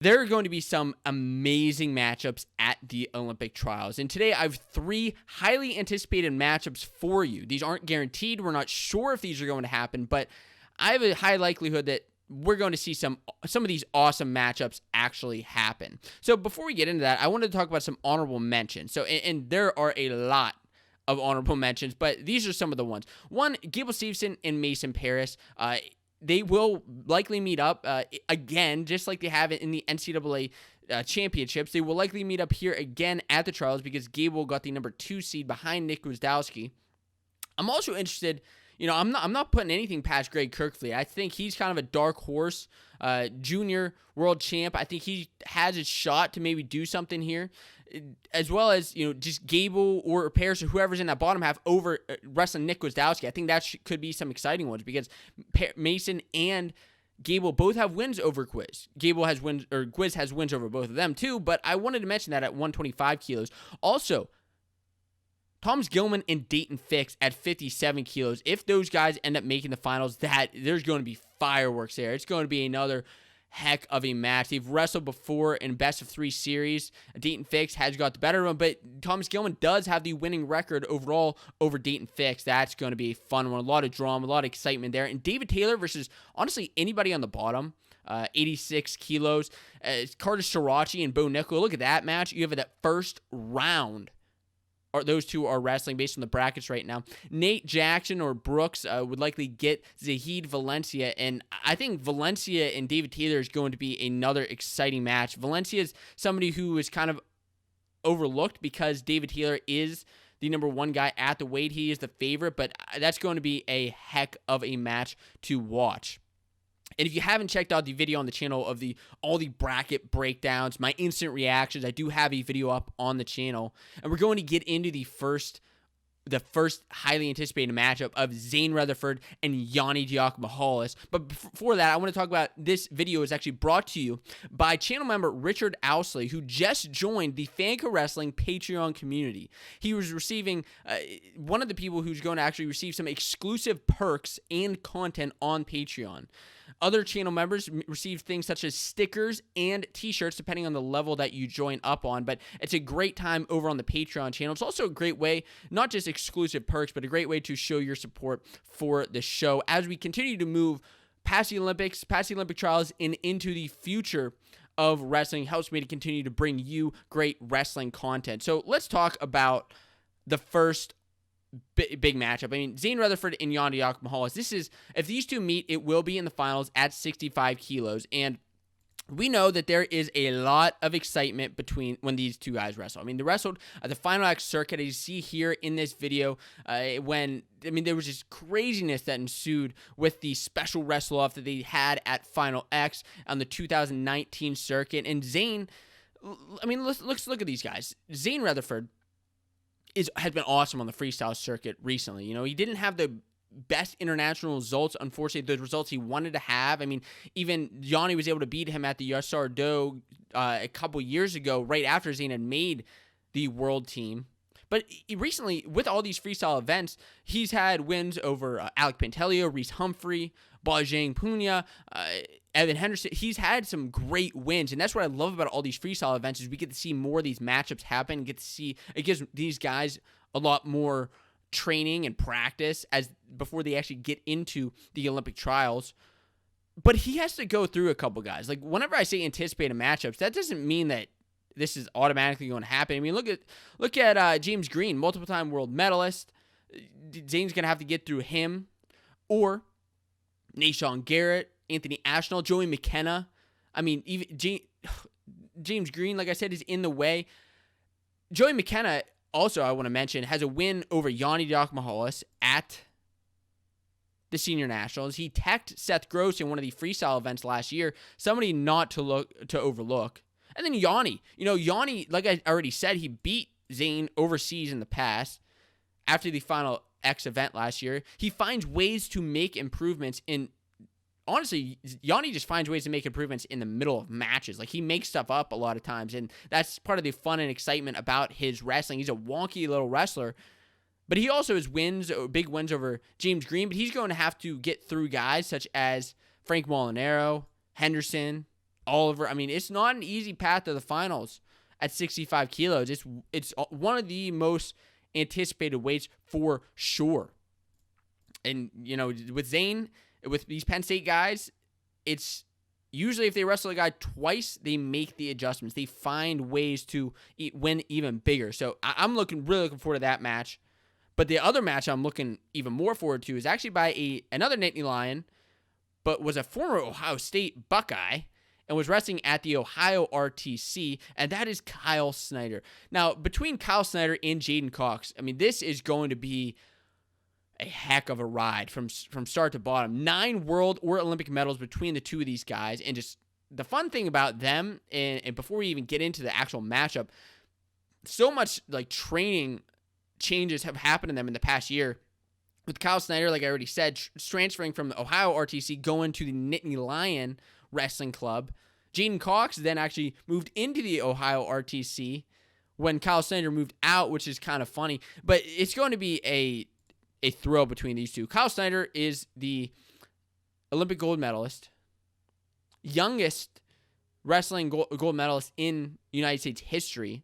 There are going to be some amazing matchups at the Olympic trials. And today I have 3 highly anticipated matchups for you. These aren't guaranteed. We're not sure if these are going to happen, but I have a high likelihood that we're going to see some of these awesome matchups actually happen. So before we get into that, I wanted to talk about some honorable mentions. So, and there are a lot of honorable mentions, but these are some of the ones. One, Gable Steveson and Mason Paris. They will likely meet up again, just like they have it in the NCAA championships. They will likely meet up here again at the trials because Gable got the number 2 seed behind Nick Gwiazdowski. I'm also interested. I'm not putting anything past Greg Kirkfleet. I think he's kind of a dark horse, junior world champ. I think he has a shot to maybe do something here, as well as just Gable or Paris or whoever's in that bottom half over wrestling Nick Gwiazdowski. I think that could be some exciting ones because Mason and Gable both have wins over Gwiz. Gwiz has wins over both of them too. But I wanted to mention that at 125 kilos. Also, Thomas Gilman and Dayton Fix at 57 kilos. If those guys end up making the finals, there's going to be fireworks there. It's going to be another heck of a match. They've wrestled before in best of 3 series. Dayton Fix has got the better one, but Thomas Gilman does have the winning record overall over Dayton Fix. That's going to be a fun one. A lot of drama, a lot of excitement there. And David Taylor versus, honestly, anybody on the bottom. 86 kilos. Carter Srirachi and Bo Nickel. Look at that match. You have that first round. Those two are wrestling based on the brackets right now. Nate Jackson or Brooks would likely get Zahid Valencia, and I think Valencia and David Taylor is going to be another exciting match. Valencia is somebody who is kind of overlooked because David Taylor is the number 1 guy at the weight. He is the favorite, but that's going to be a heck of a match to watch. And if you haven't checked out the video on the channel of all the bracket breakdowns, my instant reactions, I do have a video up on the channel. And we're going to get into the first highly anticipated matchup of Zane Rutherford and Yanni Diakomihalis. But before that, I want to talk about this video is actually brought to you by channel member Richard Owsley, who just joined the Fanco Wrestling Patreon community. He was receiving one of the people who's going to actually receive some exclusive perks and content on Patreon. Other channel members receive things such as stickers and t-shirts depending on the level that you join up on, but it's a great time over on the Patreon channel. It's also a great way, not just exclusive perks, but a great way to show your support for the show as we continue to move past the Olympics, past the Olympic trials, and into the future of wrestling. Helps me to continue to bring you great wrestling content. So let's talk about the first big matchup. I mean, Zane Rutherford and Yanni Diakomihalis. If these two meet, it will be in the finals at 65 kilos. And we know that there is a lot of excitement when these two guys wrestle. I mean, they wrestled at the Final X circuit, as you see here in this video, there was this craziness that ensued with the special wrestle-off that they had at Final X on the 2019 circuit. And Zane, let's look at these guys. Zane Rutherford has been awesome on the freestyle circuit recently. He didn't have the best international results, unfortunately, the results he wanted to have. I mean, even Yanni was able to beat him at the Yassardo a couple years ago, right after Zane had made the world team. But recently, with all these freestyle events, he's had wins over Alec Pantelio, Reese Humphrey, Bajang Punya, Evan Henderson. He's had some great wins, and that's what I love about all these freestyle events is we get to see more of these matchups happen. It gives these guys a lot more training and practice before they actually get into the Olympic trials. But he has to go through a couple guys. Like, whenever I say anticipated matchups, that doesn't mean that this is automatically going to happen. I mean, look at James Green, multiple-time world medalist. Zane's going to have to get through him. Or Nashawn Garrett, Anthony Ashnell, Joey McKenna. I mean, even James Green, like I said, is in the way. Joey McKenna, also I want to mention, has a win over Yanni Diakomihalis at the Senior Nationals. He teched Seth Gross in one of the freestyle events last year. Somebody not to overlook. And then Yanni. Yanni, like I already said, he beat Zane overseas in the past after the Final X event last year. He finds ways to make improvements honestly, Yanni just finds ways to make improvements in the middle of matches. Like, he makes stuff up a lot of times, and that's part of the fun and excitement about his wrestling. He's a wonky little wrestler, but he also has big wins over James Green, but he's going to have to get through guys such as Frank Molinaro, Henderson, Oliver. I mean, it's not an easy path to the finals at 65 kilos. It's one of the most anticipated weights for sure. And, you know, with Zane, with these Penn State guys, it's usually if they wrestle a guy twice, they make the adjustments. They find ways to win even bigger. So I'm really looking forward to that match. But the other match I'm looking even more forward to is actually by another Nittany Lion, but was a former Ohio State Buckeye and was wrestling at the Ohio RTC, and that is Kyle Snyder. Now, between Kyle Snyder and Jaden Cox, I mean, this is going to be a heck of a ride from start to bottom. 9 world or Olympic medals between the two of these guys, and just the fun thing about them, and before we even get into the actual matchup, so much like training changes have happened to them in the past year. With Kyle Snyder, like I already said, transferring from the Ohio RTC, going to the Nittany Lion Wrestling Club. Jaden Cox then actually moved into the Ohio RTC when Kyle Snyder moved out, which is kind of funny. But it's going to be a thrill between these two. Kyle Snyder is the Olympic gold medalist, youngest wrestling gold medalist in United States history.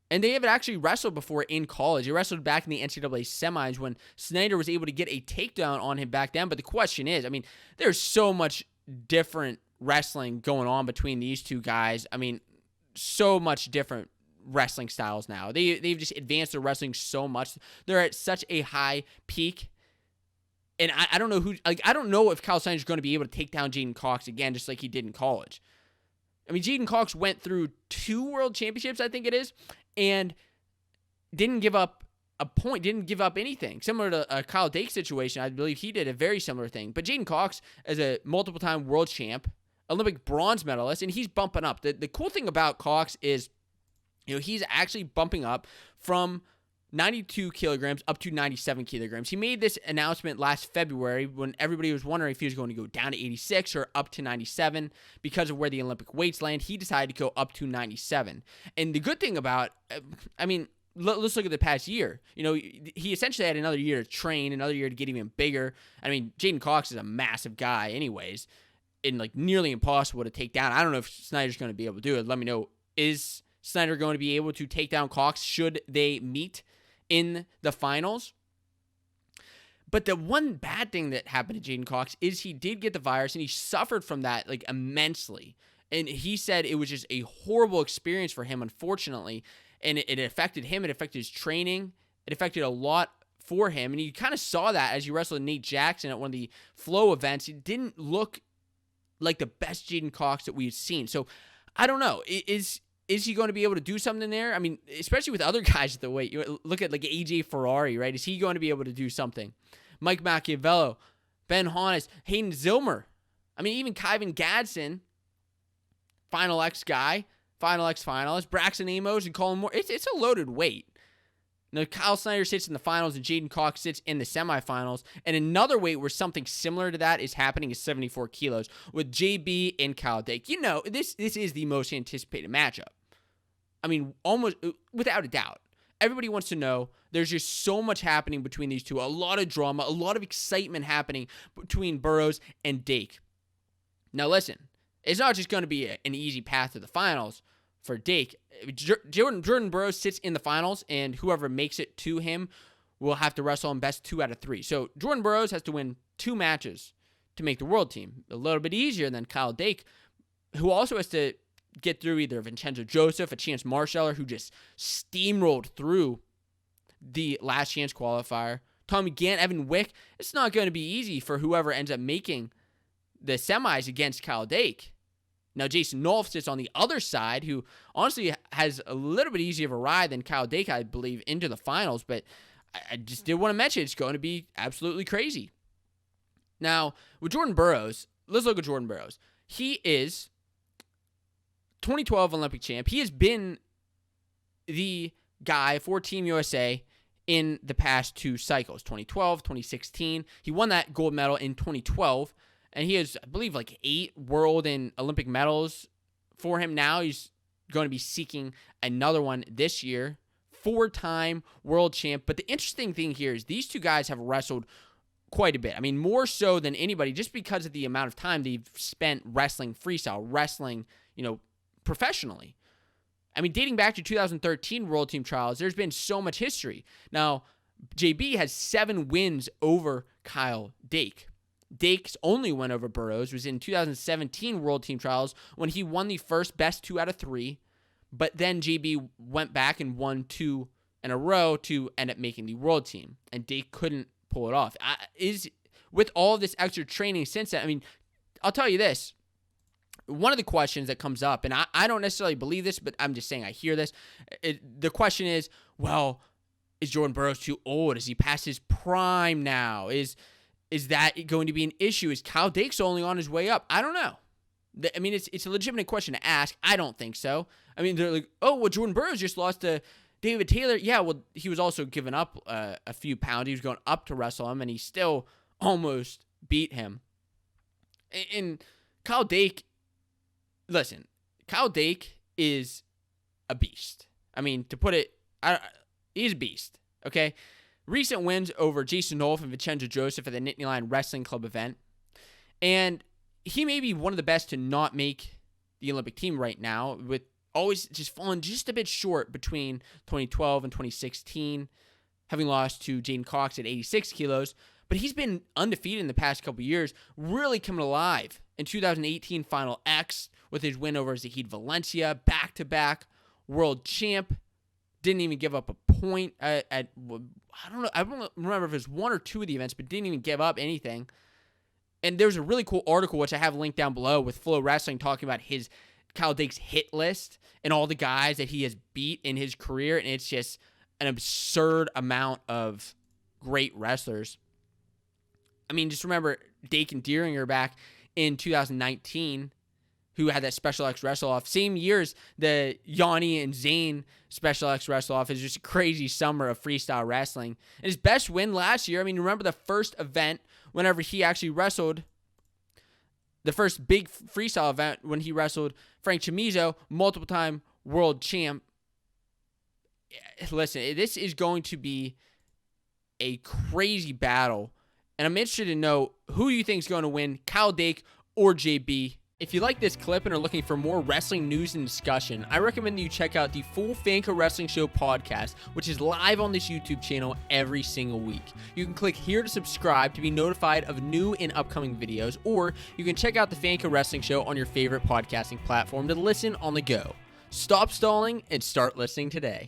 And they have actually wrestled before in college. He wrestled back in the NCAA semis when Snyder was able to get a takedown on him back then. But the question is, I mean, there's so much different wrestling going on between these two guys. I mean, so much different wrestling styles now. They've just advanced their wrestling so much. They're at such a high peak. And I don't know I don't know if Kyle Snyder's going to be able to take down Jaden Cox again, just like he did in college. I mean, Jaden Cox went through 2 world championships, I think it is, and didn't give up a point, didn't give up anything. Similar to a Kyle Dake situation, I believe he did a very similar thing. But Jaden Cox is a multiple-time world champ, Olympic bronze medalist, and he's bumping up. The cool thing about Cox is, you know, he's actually bumping up from 92 kilograms up to 97 kilograms. He made this announcement last February when everybody was wondering if he was going to go down to 86 or up to 97 because of where the Olympic weights land. He decided to go up to 97. And the good thing about, I mean, let's look at the past year. You know, he essentially had another year to train, another year to get even bigger. I mean, Jaden Cox is a massive guy anyways, and like nearly impossible to take down. I don't know if Snyder's going to be able to do it. Let me know. Is Snyder going to be able to take down Cox should they meet in the finals? But the one bad thing that happened to Jaden Cox is he did get the virus and he suffered from that like immensely. And he said it was just a horrible experience for him, unfortunately. And it affected him. It affected his training. It affected a lot for him. And you kind of saw that as you wrestled Nate Jackson at one of the Flow events. It didn't look like the best Jaden Cox that we've seen. So I don't know. Is he going to be able to do something there? I mean, especially with other guys at the weight. You look at like AJ Ferrari, right? Is he going to be able to do something? Mike Machiavello, Ben Honest, Hayden Zilmer. I mean, even Kyvan Gadsden, Final X guy, Final X finalist, Braxton Amos and Colin Moore. It's a loaded weight. Now, Kyle Snyder sits in the finals and Jaden Cox sits in the semifinals. And another weight where something similar to that is happening is 74 kilos with JB and Kyle Dake. You know, this is the most anticipated matchup. I mean, almost without a doubt. Everybody wants to know. There's just so much happening between these two. A lot of drama, a lot of excitement happening between Burroughs and Dake. Now, listen, it's not just going to be an easy path to the finals for Dake. Jordan Burroughs sits in the finals, and whoever makes it to him will have to wrestle him best 2 out of 3. So Jordan Burroughs has to win 2 matches to make the world team. A little bit easier than Kyle Dake, who also has to get through either Vincenzo Joseph, a Chance Marshaller, who just steamrolled through the last chance qualifier. Tommy Gant, Evan Wick. It's not going to be easy for whoever ends up making the semis against Kyle Dake. Now, Jason Nolf sits on the other side, who honestly has a little bit easier of a ride than Kyle Dake, I believe, into the finals. But I just did want to mention it's going to be absolutely crazy. Now, with Jordan Burroughs, let's look at Jordan Burroughs. He is 2012 Olympic champ. He has been the guy for Team USA in the past 2 cycles, 2012, 2016. He won that gold medal in 2012. And he has, I believe, like 8 world and Olympic medals for him now. He's going to be seeking another one this year. 4-time world champ. But the interesting thing here is these two guys have wrestled quite a bit. I mean, more so than anybody, just because of the amount of time they've spent wrestling freestyle, wrestling, professionally. I mean, dating back to 2013 World Team Trials, there's been so much history. Now, JB has 7 wins over Kyle Dake. Dake's only win over Burroughs was in 2017 World Team Trials when he won the first best 2 out of 3, but then JB went back and won 2 in a row to end up making the World Team, and Dake couldn't pull it off. With all this extra training since then, I mean, I'll tell you this. One of the questions that comes up, and I don't necessarily believe this, but I'm just saying I hear this. The question is, well, is Jordan Burroughs too old? Is he past his prime now? Is that going to be an issue? Is Kyle Dake's only on his way up? I don't know. I mean, it's a legitimate question to ask. I don't think so. I mean, they're like, oh, well, Jordan Burroughs just lost to David Taylor. Yeah, well, he was also giving up a few pounds. He was going up to wrestle him, and he still almost beat him. And Kyle Dake, listen, Kyle Dake is a beast. I mean, to put it, he's a beast, okay? Recent wins over Jason Wolf and Vincenzo Joseph at the Nittany Lion Wrestling Club event. And he may be one of the best to not make the Olympic team right now, with always just falling just a bit short between 2012 and 2016, having lost to Jaden Cox at 86 kilos. But he's been undefeated in the past couple years, really coming alive in 2018 Final X with his win over Zahid Valencia, back-to-back world champ. Didn't even give up a point at I don't remember if it was 1 or 2 of the events, but didn't even give up anything. And there's a really cool article, which I have linked down below, with Flow Wrestling talking about Kyle Dake's hit list and all the guys that he has beat in his career. And it's just an absurd amount of great wrestlers. I mean, just remember Dake and Deeringer back in 2019, who had that Special X wrestle-off. Same years, the Yanni and Zane Special X wrestle-off is just a crazy summer of freestyle wrestling. And his best win last year, I mean, remember the first event whenever he actually wrestled, the first big freestyle event when he wrestled Frank Chamizo, multiple-time world champ. Listen, this is going to be a crazy battle. And I'm interested to know who you think is going to win, Kyle Dake or JB. If you like this clip and are looking for more wrestling news and discussion, I recommend that you check out the full Fanco Wrestling Show podcast, which is live on this YouTube channel every single week. You can click here to subscribe to be notified of new and upcoming videos, or you can check out the Fanco Wrestling Show on your favorite podcasting platform to listen on the go. Stop stalling and start listening today.